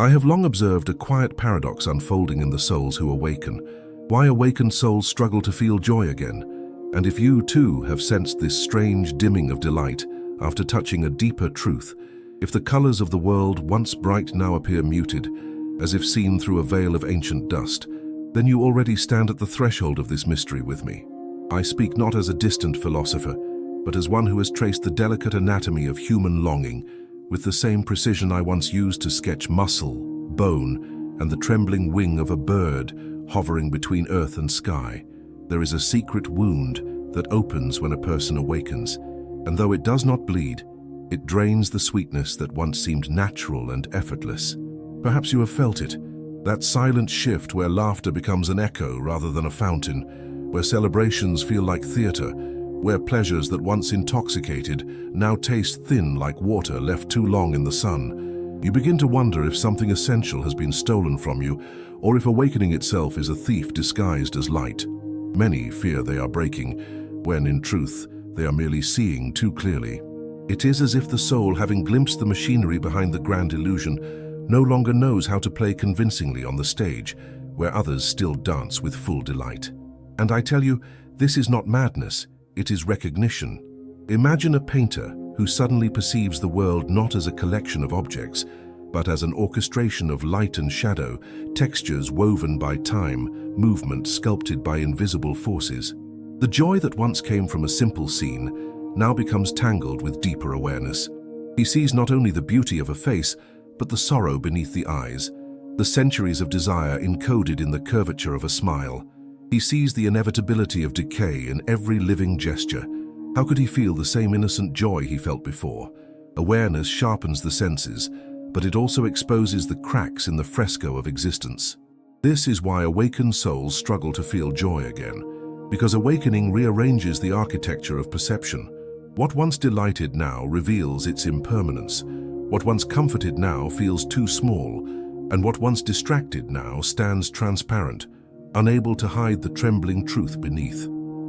I have long observed a quiet paradox unfolding in the souls who awaken. Why awakened souls struggle to feel joy again. And if you too have sensed this strange dimming of delight after touching a deeper truth, if the colors of the world once bright now appear muted, as if seen through a veil of ancient dust, then you already stand at the threshold of this mystery with me. I speak not as a distant philosopher, but as one who has traced the delicate anatomy of human longing with the same precision I once used to sketch muscle, bone, and the trembling wing of a bird hovering between earth and sky. There is a secret wound that opens when a person awakens, and though it does not bleed, it drains the sweetness that once seemed natural and effortless. Perhaps you have felt it, that silent shift where laughter becomes an echo rather than a fountain, where celebrations feel like theater, where pleasures that once intoxicated now taste thin like water left too long in the sun. You begin to wonder if something essential has been stolen from you, or if awakening itself is a thief disguised as light. Many fear they are breaking, when in truth they are merely seeing too clearly. It is as if the soul, having glimpsed the machinery behind the grand illusion, no longer knows how to play convincingly on the stage, where others still dance with full delight. And I tell you, this is not madness, it is recognition. Imagine a painter who suddenly perceives the world not as a collection of objects, but as an orchestration of light and shadow, textures woven by time, movement sculpted by invisible forces. The joy that once came from a simple scene now becomes tangled with deeper awareness. He sees not only the beauty of a face, but the sorrow beneath the eyes, the centuries of desire encoded in the curvature of a smile. He sees the inevitability of decay in every living gesture. How could he feel the same innocent joy he felt before? Awareness sharpens the senses, but it also exposes the cracks in the fresco of existence. This is why awakened souls struggle to feel joy again, because awakening rearranges the architecture of perception. What once delighted now reveals its impermanence. What once comforted now feels too small, and what once distracted now stands transparent, unable to hide the trembling truth beneath.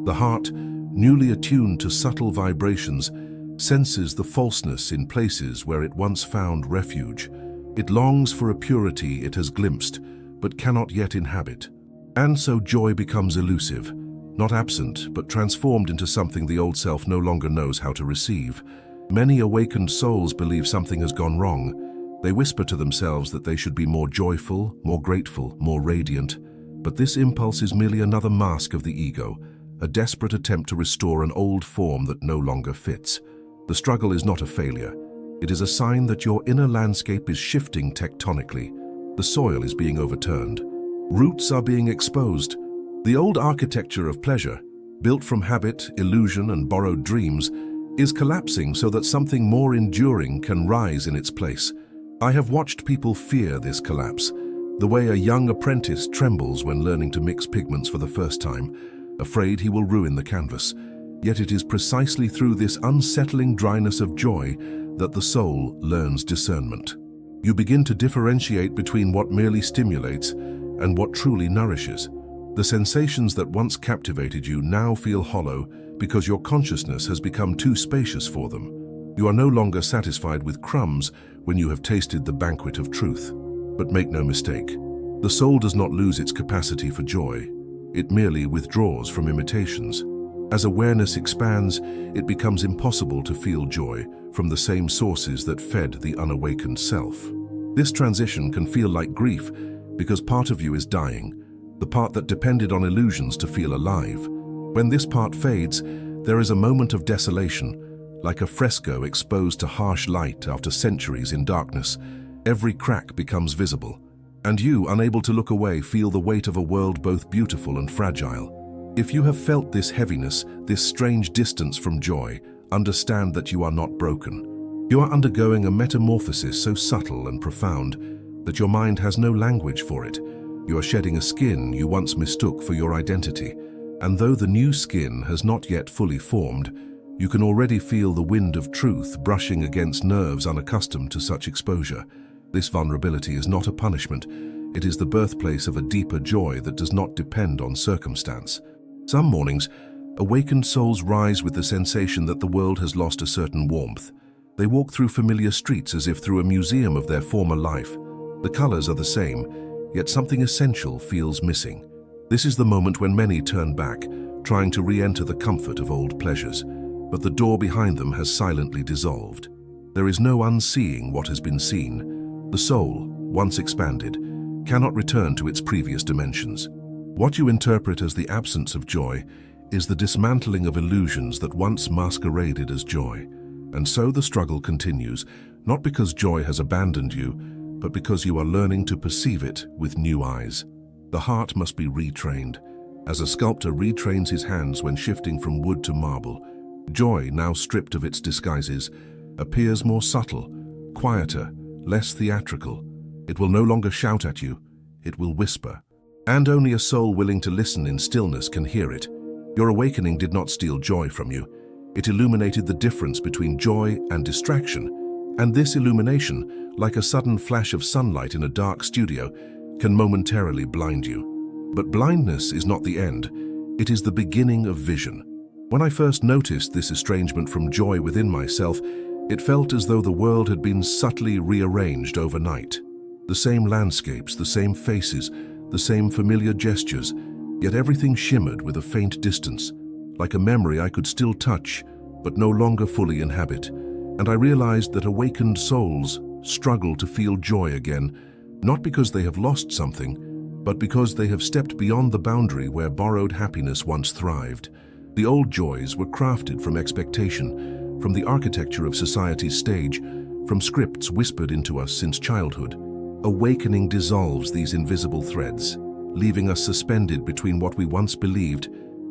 The heart, newly attuned to subtle vibrations, senses the falseness in places where it once found refuge. It longs for a purity it has glimpsed, but cannot yet inhabit. And so joy becomes elusive, not absent, but transformed into something the old self no longer knows how to receive. Many awakened souls believe something has gone wrong. They whisper to themselves that they should be more joyful, more grateful, more radiant. But this impulse is merely another mask of the ego, a desperate attempt to restore an old form that no longer fits. The struggle is not a failure. It is a sign that your inner landscape is shifting tectonically. The soil is being overturned. Roots are being exposed. The old architecture of pleasure, built from habit, illusion, and borrowed dreams, is collapsing so that something more enduring can rise in its place. I have watched people fear this collapse, the way a young apprentice trembles when learning to mix pigments for the first time, afraid he will ruin the canvas. Yet it is precisely through this unsettling dryness of joy that the soul learns discernment. You begin to differentiate between what merely stimulates and what truly nourishes. The sensations that once captivated you now feel hollow because your consciousness has become too spacious for them. You are no longer satisfied with crumbs when you have tasted the banquet of truth. But make no mistake, the soul does not lose its capacity for joy. It merely withdraws from imitations. As awareness expands, it becomes impossible to feel joy from the same sources that fed the unawakened self. This transition can feel like grief because part of you is dying, the part that depended on illusions to feel alive. When this part fades, there is a moment of desolation, like a fresco exposed to harsh light after centuries in darkness. Every crack becomes visible, and you, unable to look away, feel the weight of a world both beautiful and fragile. If you have felt this heaviness, this strange distance from joy, understand that you are not broken. You are undergoing a metamorphosis so subtle and profound that your mind has no language for it. You are shedding a skin you once mistook for your identity, and though the new skin has not yet fully formed, you can already feel the wind of truth brushing against nerves unaccustomed to such exposure. This vulnerability is not a punishment. It is the birthplace of a deeper joy that does not depend on circumstance. Some mornings, awakened souls rise with the sensation that the world has lost a certain warmth. They walk through familiar streets as if through a museum of their former life. The colors are the same, yet something essential feels missing. This is the moment when many turn back, trying to re-enter the comfort of old pleasures, but the door behind them has silently dissolved. There is no unseeing what has been seen. The soul, once expanded, cannot return to its previous dimensions. What you interpret as the absence of joy is the dismantling of illusions that once masqueraded as joy. And so the struggle continues, not because joy has abandoned you, but because you are learning to perceive it with new eyes. The heart must be retrained. As a sculptor retrains his hands when shifting from wood to marble, joy, now stripped of its disguises, appears more subtle, quieter, less theatrical. It will no longer shout at you, it will whisper. And only a soul willing to listen in stillness can hear it. Your awakening did not steal joy from you. It illuminated the difference between joy and distraction. And this illumination, like a sudden flash of sunlight in a dark studio, can momentarily blind you. But blindness is not the end. It is the beginning of vision. When I first noticed this estrangement from joy within myself, it felt as though the world had been subtly rearranged overnight. The same landscapes, the same faces, the same familiar gestures, yet everything shimmered with a faint distance, like a memory I could still touch, but no longer fully inhabit. And I realized that awakened souls struggle to feel joy again, not because they have lost something, but because they have stepped beyond the boundary where borrowed happiness once thrived. The old joys were crafted from expectation, from the architecture of society's stage, from scripts whispered into us since childhood. Awakening dissolves these invisible threads, leaving us suspended between what we once believed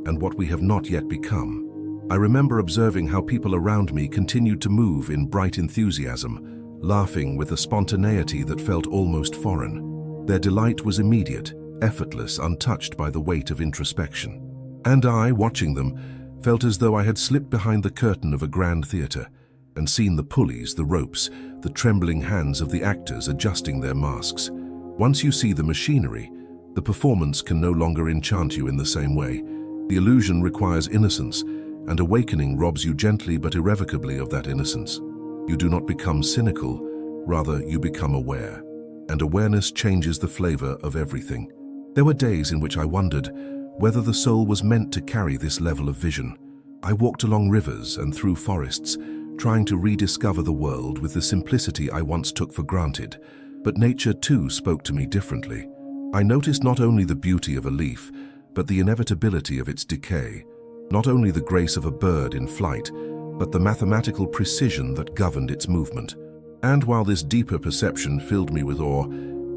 and what we have not yet become. I remember observing how people around me continued to move in bright enthusiasm, laughing with a spontaneity that felt almost foreign. Their delight was immediate, effortless, untouched by the weight of introspection. And I, watching them, felt as though I had slipped behind the curtain of a grand theater and seen the pulleys, the ropes, the trembling hands of the actors adjusting their masks. Once you see the machinery, the performance can no longer enchant you in the same way. The illusion requires innocence, and awakening robs you gently but irrevocably of that innocence. You do not become cynical, rather you become aware. And awareness changes the flavor of everything. There were days in which I wondered whether the soul was meant to carry this level of vision. I walked along rivers and through forests, trying to rediscover the world with the simplicity I once took for granted. But nature too spoke to me differently. I noticed not only the beauty of a leaf, but the inevitability of its decay. Not only the grace of a bird in flight, but the mathematical precision that governed its movement. And while this deeper perception filled me with awe,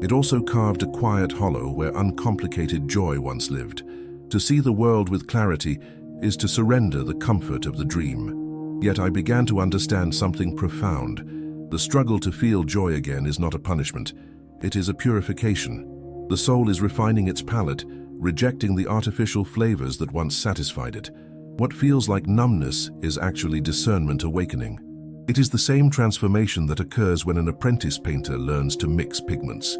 it also carved a quiet hollow where uncomplicated joy once lived. To see the world with clarity is to surrender the comfort of the dream. Yet I began to understand something profound. The struggle to feel joy again is not a punishment. It is a purification. The soul is refining its palate, rejecting the artificial flavors that once satisfied it. What feels like numbness is actually discernment awakening. It is the same transformation that occurs when an apprentice painter learns to mix pigments.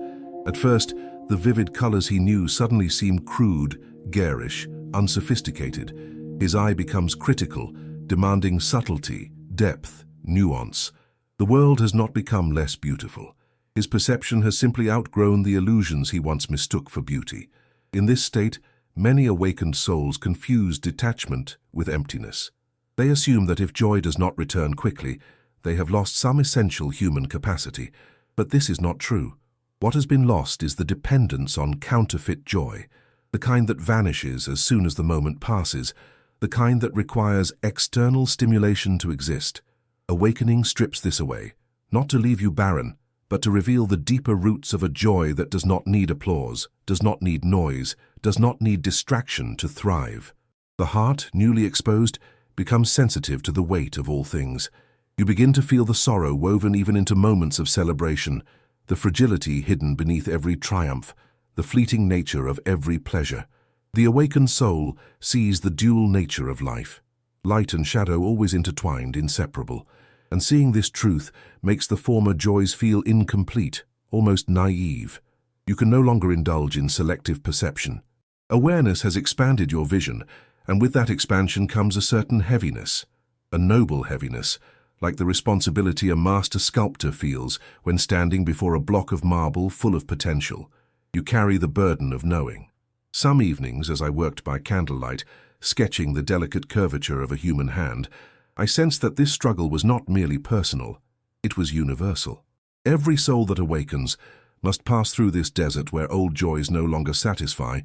At first, the vivid colors he knew suddenly seem crude, garish, unsophisticated. His eye becomes critical, demanding subtlety, depth, nuance. The world has not become less beautiful. His perception has simply outgrown the illusions he once mistook for beauty. In this state, many awakened souls confuse detachment with emptiness. They assume that if joy does not return quickly, they have lost some essential human capacity. But this is not true. What has been lost is the dependence on counterfeit joy, the kind that vanishes as soon as the moment passes, the kind that requires external stimulation to exist. Awakening strips this away, not to leave you barren, but to reveal the deeper roots of a joy that does not need applause, does not need noise, does not need distraction to thrive. The heart, newly exposed, becomes sensitive to the weight of all things. You begin to feel the sorrow woven even into moments of celebration, the fragility hidden beneath every triumph, the fleeting nature of every pleasure. The awakened soul sees the dual nature of life, light and shadow always intertwined, inseparable. And seeing this truth makes the former joys feel incomplete, almost naive. You can no longer indulge in selective perception. Awareness has expanded your vision, and with that expansion comes a certain heaviness, a noble heaviness, like the responsibility a master sculptor feels when standing before a block of marble full of potential. You carry the burden of knowing. Some evenings, as I worked by candlelight, sketching the delicate curvature of a human hand, I sensed that this struggle was not merely personal, it was universal. Every soul that awakens must pass through this desert where old joys no longer satisfy,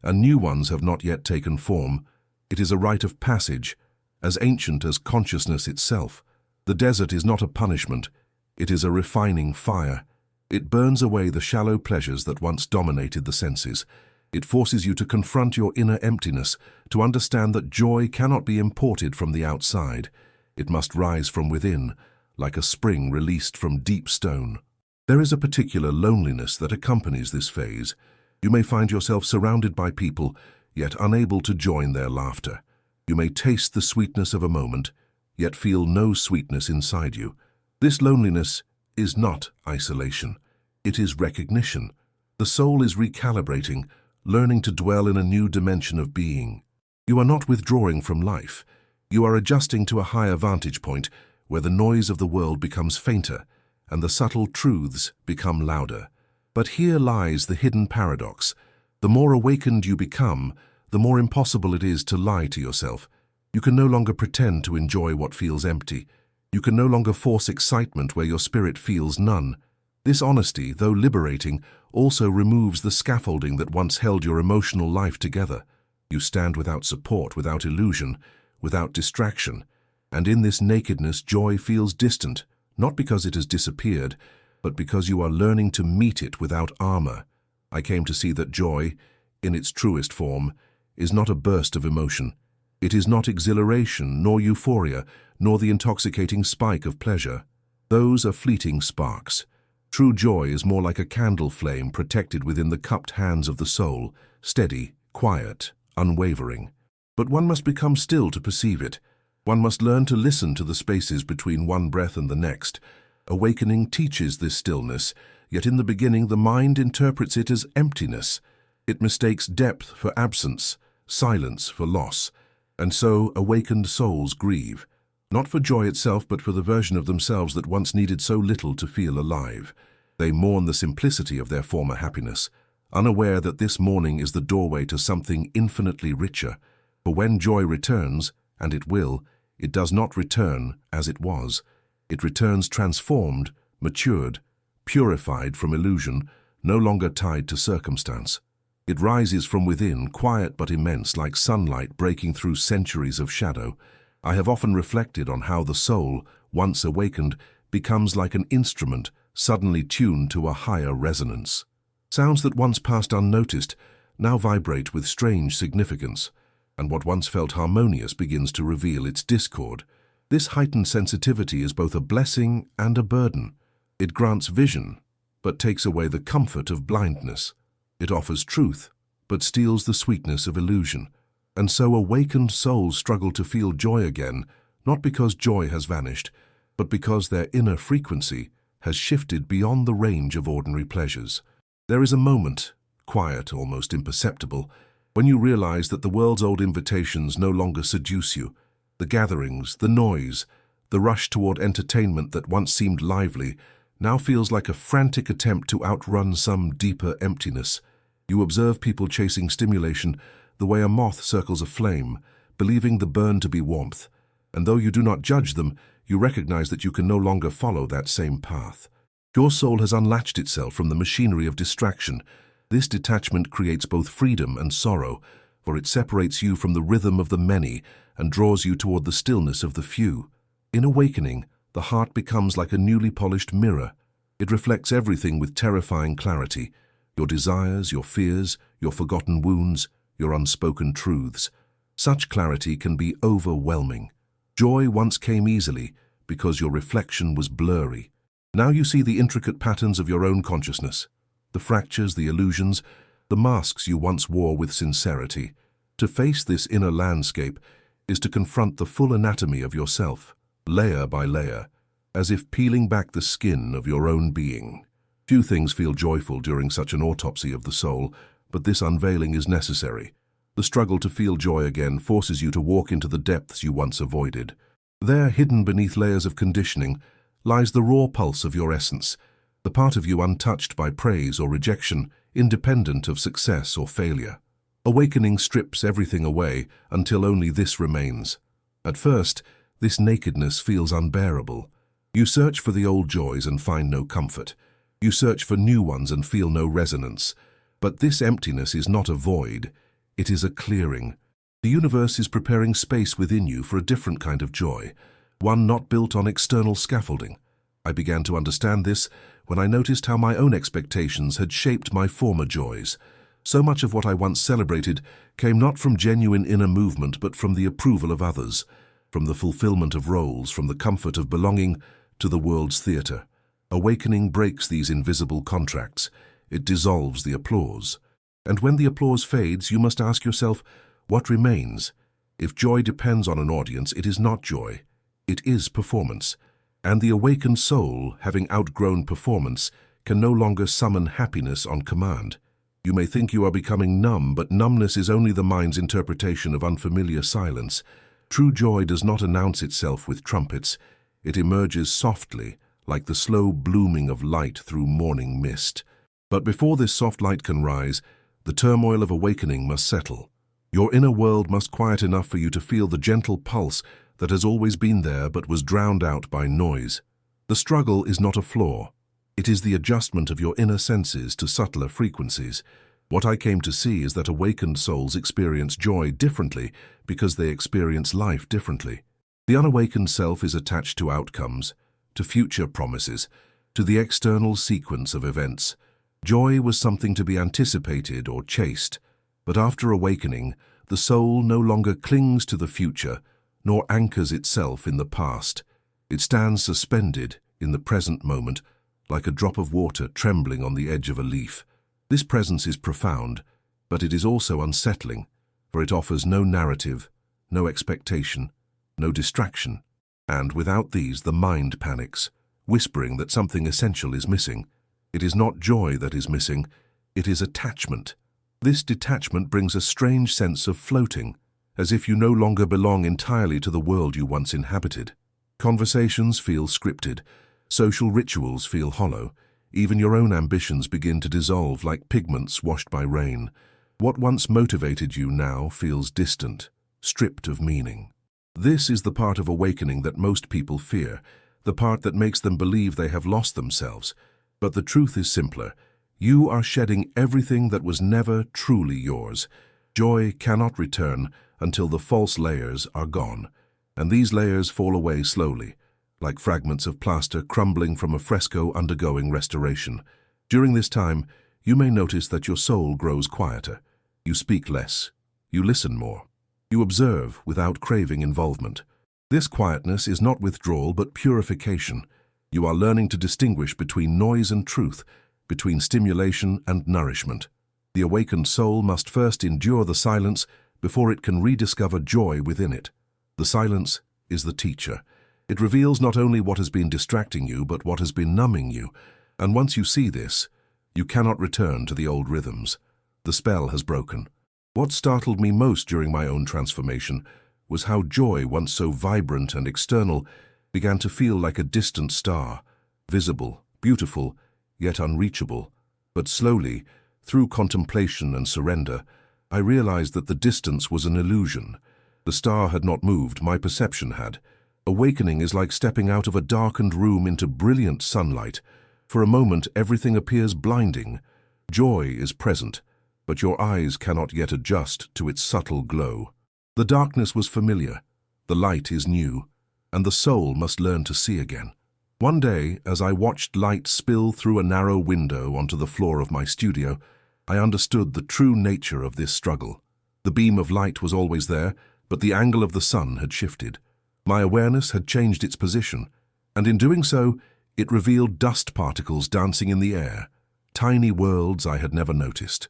and new ones have not yet taken form. It is a rite of passage, as ancient as consciousness itself. The desert is not a punishment, it is a refining fire. It burns away the shallow pleasures that once dominated the senses. It forces you to confront your inner emptiness, to understand that joy cannot be imported from the outside. It must rise from within, like a spring released from deep stone. There is a particular loneliness that accompanies this phase. You may find yourself surrounded by people, yet unable to join their laughter. You may taste the sweetness of a moment, yet feel no sweetness inside you. This loneliness is not isolation. It is recognition. The soul is recalibrating, learning to dwell in a new dimension of being. You are not withdrawing from life. You are adjusting to a higher vantage point where the noise of the world becomes fainter and the subtle truths become louder. But here lies the hidden paradox. The more awakened you become, the more impossible it is to lie to yourself. You can no longer pretend to enjoy what feels empty. You can no longer force excitement where your spirit feels none. This honesty, though liberating, also removes the scaffolding that once held your emotional life together. You stand without support, without illusion, without distraction. And in this nakedness, joy feels distant, not because it has disappeared, but because you are learning to meet it without armor. I came to see that joy, in its truest form, is not a burst of emotion. It is not exhilaration, nor euphoria, nor the intoxicating spike of pleasure. Those are fleeting sparks. True joy is more like a candle flame protected within the cupped hands of the soul, steady, quiet, unwavering. But one must become still to perceive it. One must learn to listen to the spaces between one breath and the next. Awakening teaches this stillness, yet in the beginning the mind interprets it as emptiness. It mistakes depth for absence, silence for loss. And so awakened souls grieve, not for joy itself but for the version of themselves that once needed so little to feel alive. They mourn the simplicity of their former happiness, unaware that this mourning is the doorway to something infinitely richer. For when joy returns, and it will, it does not return as it was. It returns transformed, matured, purified from illusion, no longer tied to circumstance. It rises from within, quiet but immense, like sunlight breaking through centuries of shadow. I have often reflected on how the soul, once awakened, becomes like an instrument suddenly tuned to a higher resonance. Sounds that once passed unnoticed now vibrate with strange significance, and what once felt harmonious begins to reveal its discord. This heightened sensitivity is both a blessing and a burden. It grants vision, but takes away the comfort of blindness. It offers truth, but steals the sweetness of illusion. And so awakened souls struggle to feel joy again, not because joy has vanished, but because their inner frequency has shifted beyond the range of ordinary pleasures. There is a moment, quiet, almost imperceptible, when you realize that the world's old invitations no longer seduce you. The gatherings, the noise, the rush toward entertainment that once seemed lively now feels like a frantic attempt to outrun some deeper emptiness. You observe people chasing stimulation the way a moth circles a flame, believing the burn to be warmth. And though you do not judge them, you recognize that you can no longer follow that same path. Your soul has unlatched itself from the machinery of distraction. This detachment creates both freedom and sorrow, for it separates you from the rhythm of the many and draws you toward the stillness of the few. In awakening, the heart becomes like a newly polished mirror. It reflects everything with terrifying clarity: your desires, your fears, your forgotten wounds, your unspoken truths. Such clarity can be overwhelming. Joy once came easily because your reflection was blurry. Now you see the intricate patterns of your own consciousness, the fractures, the illusions, the masks you once wore with sincerity. To face this inner landscape is to confront the full anatomy of yourself, layer by layer, as if peeling back the skin of your own being. Few things feel joyful during such an autopsy of the soul, but this unveiling is necessary. The struggle to feel joy again forces you to walk into the depths you once avoided. There, hidden beneath layers of conditioning, lies the raw pulse of your essence, the part of you untouched by praise or rejection, independent of success or failure. Awakening strips everything away until only this remains. At first, this nakedness feels unbearable. You search for the old joys and find no comfort. You search for new ones and feel no resonance. But this emptiness is not a void, it is a clearing. The universe is preparing space within you for a different kind of joy, one not built on external scaffolding. I began to understand this when I noticed how my own expectations had shaped my former joys. So much of what I once celebrated came not from genuine inner movement but from the approval of others, from the fulfillment of roles, from the comfort of belonging to the world's theatre. Awakening breaks these invisible contracts. It dissolves the applause. And when the applause fades, you must ask yourself, what remains? If joy depends on an audience, it is not joy. It is performance. And the awakened soul, having outgrown performance, can no longer summon happiness on command. You may think you are becoming numb, but numbness is only the mind's interpretation of unfamiliar silence. True joy does not announce itself with trumpets. It emerges softly, like the slow blooming of light through morning mist. But before this soft light can rise, the turmoil of awakening must settle. Your inner world must quiet enough for you to feel the gentle pulse that has always been there but was drowned out by noise. The struggle is not a flaw. It is the adjustment of your inner senses to subtler frequencies. What I came to see is that awakened souls experience joy differently because they experience life differently. The unawakened self is attached to outcomes, to future promises, to the external sequence of events. Joy was something to be anticipated or chased, but after awakening, the soul no longer clings to the future, nor anchors itself in the past. It stands suspended in the present moment, like a drop of water trembling on the edge of a leaf. This presence is profound, but it is also unsettling, for it offers no narrative, no expectation, no distraction. And without these, the mind panics, whispering that something essential is missing. It is not joy that is missing, it is attachment. This detachment brings a strange sense of floating, as if you no longer belong entirely to the world you once inhabited. Conversations feel scripted, social rituals feel hollow, even your own ambitions begin to dissolve like pigments washed by rain. What once motivated you now feels distant, stripped of meaning. This is the part of awakening that most people fear, the part that makes them believe they have lost themselves. But the truth is simpler. You are shedding everything that was never truly yours. Joy cannot return until the false layers are gone, and these layers fall away slowly, like fragments of plaster crumbling from a fresco undergoing restoration. During this time, you may notice that your soul grows quieter. You speak less. You listen more. You observe without craving involvement. This quietness is not withdrawal but purification. You are learning to distinguish between noise and truth, between stimulation and nourishment. The awakened soul must first endure the silence before it can rediscover joy within it. The silence is the teacher. It reveals not only what has been distracting you, but what has been numbing you. And once you see this, you cannot return to the old rhythms. The spell has broken. What startled me most during my own transformation was how joy, once so vibrant and external, began to feel like a distant star, visible, beautiful, yet unreachable. But slowly, through contemplation and surrender, I realized that the distance was an illusion. The star had not moved, my perception had. Awakening is like stepping out of a darkened room into brilliant sunlight. For a moment, everything appears blinding. Joy is present, but your eyes cannot yet adjust to its subtle glow. The darkness was familiar, the light is new, and the soul must learn to see again. One day, as I watched light spill through a narrow window onto the floor of my studio, I understood the true nature of this struggle. The beam of light was always there, but the angle of the sun had shifted. My awareness had changed its position, and in doing so, it revealed dust particles dancing in the air, tiny worlds I had never noticed.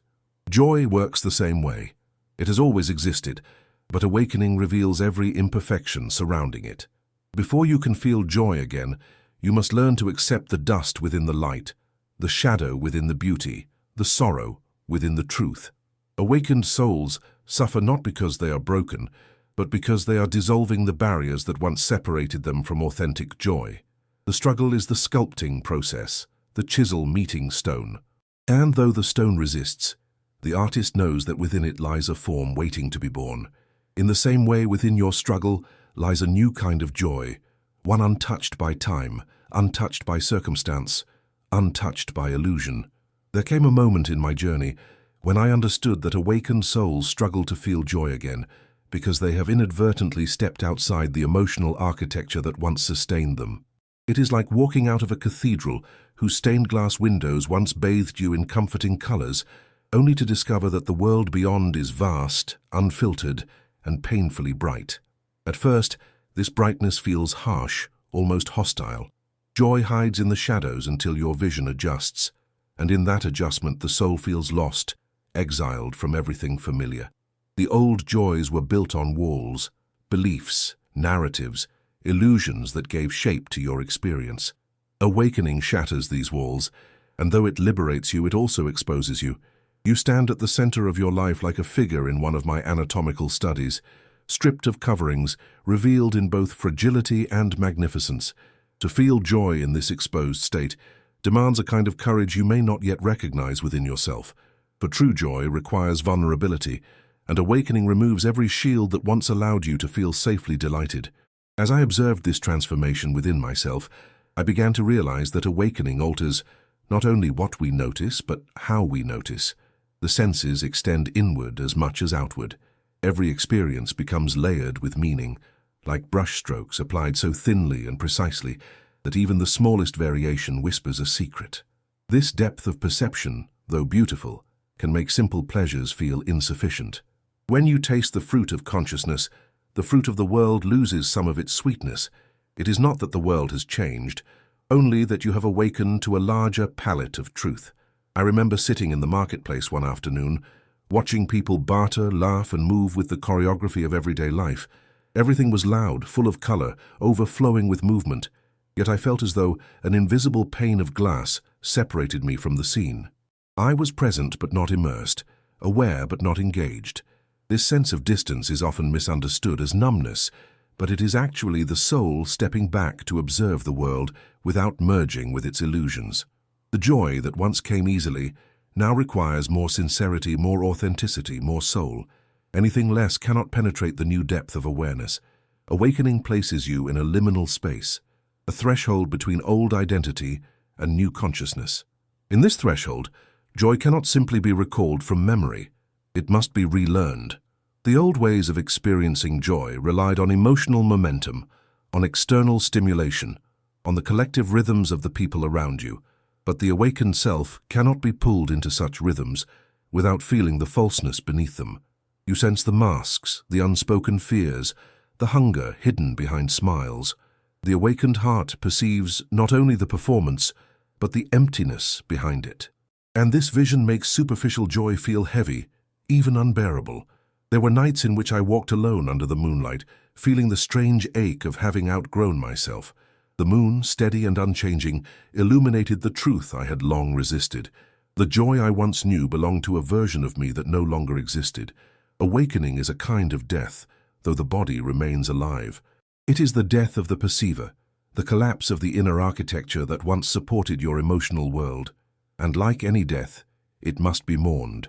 Joy works the same way. It has always existed, but awakening reveals every imperfection surrounding it. Before you can feel joy again, you must learn to accept the dust within the light, the shadow within the beauty, the sorrow within the truth. Awakened souls suffer not because they are broken, but because they are dissolving the barriers that once separated them from authentic joy. The struggle is the sculpting process, the chisel meeting stone. And though the stone resists, the artist knows that within it lies a form waiting to be born. In the same way, within your struggle lies a new kind of joy, one untouched by time, untouched by circumstance, untouched by illusion. There came a moment in my journey when I understood that awakened souls struggle to feel joy again because they have inadvertently stepped outside the emotional architecture that once sustained them. It is like walking out of a cathedral whose stained glass windows once bathed you in comforting colors, only to discover that the world beyond is vast, unfiltered, and painfully bright. At first, this brightness feels harsh, almost hostile. Joy hides in the shadows until your vision adjusts, and in that adjustment the soul feels lost, exiled from everything familiar. The old joys were built on walls, beliefs, narratives, illusions that gave shape to your experience. Awakening shatters these walls, and though it liberates you, it also exposes you. You stand at the center of your life like a figure in one of my anatomical studies, stripped of coverings, revealed in both fragility and magnificence. To feel joy in this exposed state demands a kind of courage you may not yet recognize within yourself. For true joy requires vulnerability, and awakening removes every shield that once allowed you to feel safely delighted. As I observed this transformation within myself, I began to realize that awakening alters not only what we notice, but how we notice. The senses extend inward as much as outward. Every experience becomes layered with meaning, like brushstrokes applied so thinly and precisely that even the smallest variation whispers a secret. This depth of perception, though beautiful, can make simple pleasures feel insufficient. When you taste the fruit of consciousness, the fruit of the world loses some of its sweetness. It is not that the world has changed, only that you have awakened to a larger palette of truth. I remember sitting in the marketplace one afternoon, watching people barter, laugh, and move with the choreography of everyday life. Everything was loud, full of color, overflowing with movement, yet I felt as though an invisible pane of glass separated me from the scene. I was present but not immersed, aware but not engaged. This sense of distance is often misunderstood as numbness, but it is actually the soul stepping back to observe the world without merging with its illusions. The joy that once came easily now requires more sincerity, more authenticity, more soul. Anything less cannot penetrate the new depth of awareness. Awakening places you in a liminal space, a threshold between old identity and new consciousness. In this threshold, joy cannot simply be recalled from memory. It must be relearned. The old ways of experiencing joy relied on emotional momentum, on external stimulation, on the collective rhythms of the people around you. But the awakened self cannot be pulled into such rhythms without feeling the falseness beneath them. You sense the masks, the unspoken fears, the hunger hidden behind smiles. The awakened heart perceives not only the performance, but the emptiness behind it. And this vision makes superficial joy feel heavy, even unbearable. There were nights in which I walked alone under the moonlight, feeling the strange ache of having outgrown myself. The moon, steady and unchanging, illuminated the truth I had long resisted. The joy I once knew belonged to a version of me that no longer existed. Awakening is a kind of death, though the body remains alive. It is the death of the perceiver, the collapse of the inner architecture that once supported your emotional world. And like any death, it must be mourned.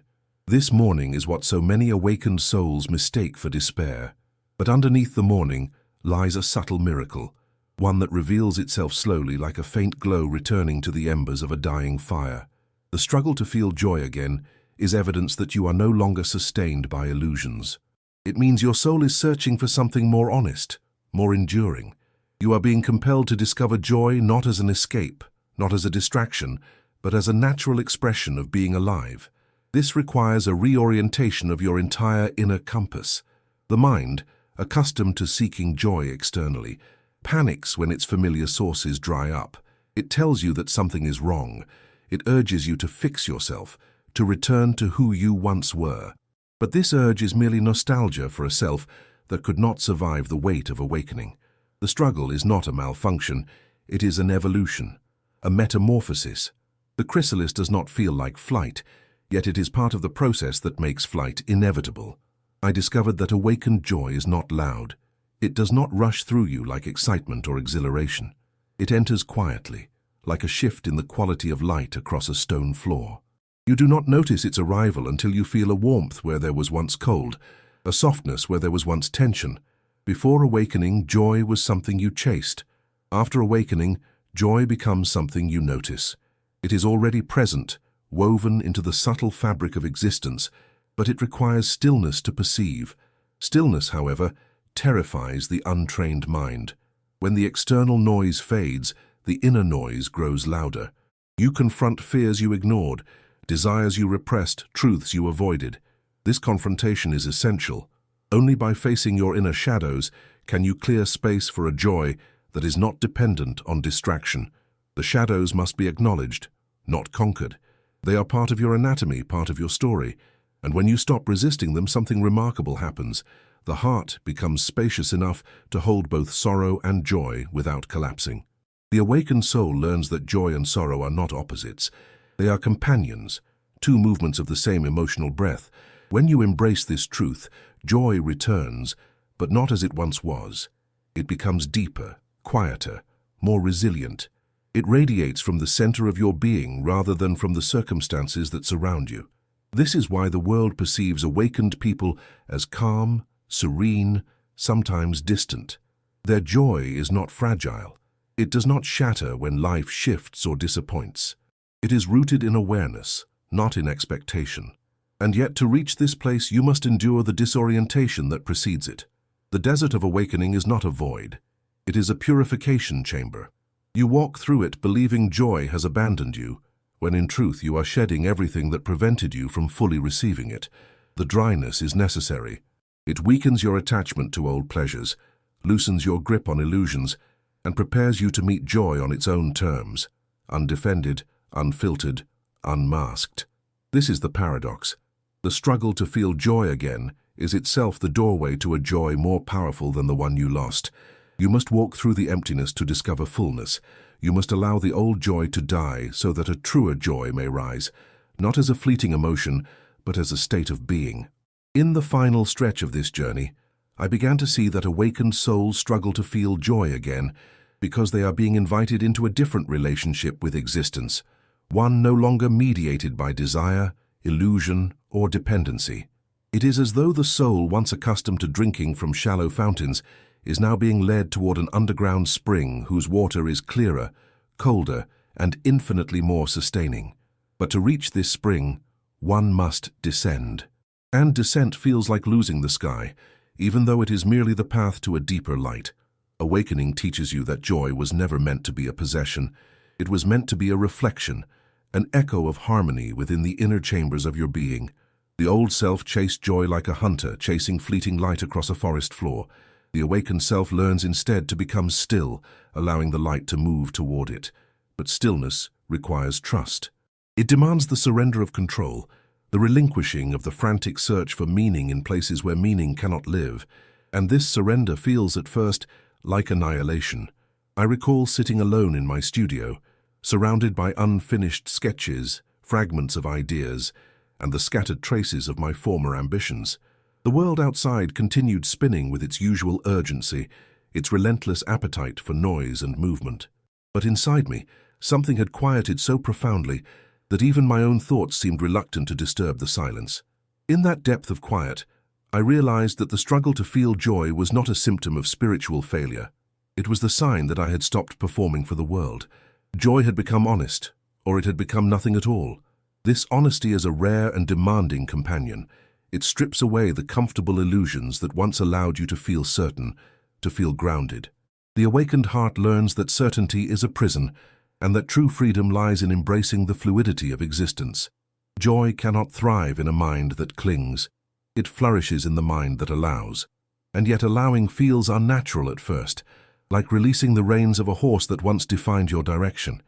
This mourning is what so many awakened souls mistake for despair. But underneath the mourning lies a subtle miracle, one that reveals itself slowly like a faint glow returning to the embers of a dying fire. The struggle to feel joy again is evidence that you are no longer sustained by illusions. It means your soul is searching for something more honest, more enduring. You are being compelled to discover joy not as an escape, not as a distraction, but as a natural expression of being alive. This requires a reorientation of your entire inner compass. The mind, accustomed to seeking joy externally, panics when its familiar sources dry up. It tells you that something is wrong. It urges you to fix yourself, to return to who you once were. But this urge is merely nostalgia for a self that could not survive the weight of awakening. The struggle is not a malfunction, it is an evolution, a metamorphosis. The chrysalis does not feel like flight, yet it is part of the process that makes flight inevitable. I discovered that awakened joy is not loud. It does not rush through you like excitement or exhilaration. It enters quietly, like a shift in the quality of light across a stone floor. You do not notice its arrival until you feel a warmth where there was once cold, a softness where there was once tension. Before awakening, joy was something you chased. After awakening, joy becomes something you notice. It is already present, woven into the subtle fabric of existence, but it requires stillness to perceive. Stillness, however, terrifies the untrained mind. When the external noise fades, the inner noise grows louder. You confront fears you ignored, desires you repressed, truths you avoided. This confrontation is essential. Only by facing your inner shadows can you clear space for a joy that is not dependent on distraction. The shadows must be acknowledged, not conquered. They are part of your anatomy, part of your story. And when you stop resisting them, something remarkable happens. The heart becomes spacious enough to hold both sorrow and joy without collapsing. The awakened soul learns that joy and sorrow are not opposites. They are companions, two movements of the same emotional breath. When you embrace this truth, joy returns, but not as it once was. It becomes deeper, quieter, more resilient. It radiates from the center of your being rather than from the circumstances that surround you. This is why the world perceives awakened people as calm, serene, sometimes distant. Their joy is not fragile. It does not shatter when life shifts or disappoints. It is rooted in awareness, not in expectation. And yet to reach this place you must endure the disorientation that precedes it. The desert of awakening is not a void. It is a purification chamber. You walk through it believing joy has abandoned you, when in truth you are shedding everything that prevented you from fully receiving it. The dryness is necessary. It weakens your attachment to old pleasures, loosens your grip on illusions, and prepares you to meet joy on its own terms, undefended, unfiltered, unmasked. This is the paradox. The struggle to feel joy again is itself the doorway to a joy more powerful than the one you lost. You must walk through the emptiness to discover fullness. You must allow the old joy to die so that a truer joy may rise, not as a fleeting emotion, but as a state of being. In the final stretch of this journey, I began to see that awakened souls struggle to feel joy again because they are being invited into a different relationship with existence, one no longer mediated by desire, illusion, or dependency. It is as though the soul, once accustomed to drinking from shallow fountains, is now being led toward an underground spring whose water is clearer, colder, and infinitely more sustaining. But to reach this spring, one must descend. And descent feels like losing the sky, even though it is merely the path to a deeper light. Awakening teaches you that joy was never meant to be a possession. It was meant to be a reflection, an echo of harmony within the inner chambers of your being. The old self chased joy like a hunter chasing fleeting light across a forest floor. The awakened self learns instead to become still, allowing the light to move toward it. But stillness requires trust. It demands the surrender of control, the relinquishing of the frantic search for meaning in places where meaning cannot live. And this surrender feels at first like annihilation. I recall sitting alone in my studio, surrounded by unfinished sketches, fragments of ideas, and the scattered traces of my former ambitions. The world outside continued spinning with its usual urgency, its relentless appetite for noise and movement. But inside me, something had quieted so profoundly that even my own thoughts seemed reluctant to disturb the silence. In that depth of quiet, I realized that the struggle to feel joy was not a symptom of spiritual failure. It was the sign that I had stopped performing for the world. Joy had become honest, or it had become nothing at all. This honesty is a rare and demanding companion. It strips away the comfortable illusions that once allowed you to feel certain, to feel grounded. The awakened heart learns that certainty is a prison, and that true freedom lies in embracing the fluidity of existence. Joy cannot thrive in a mind that clings. It flourishes in the mind that allows. And yet allowing feels unnatural at first, like releasing the reins of a horse that once defined your direction.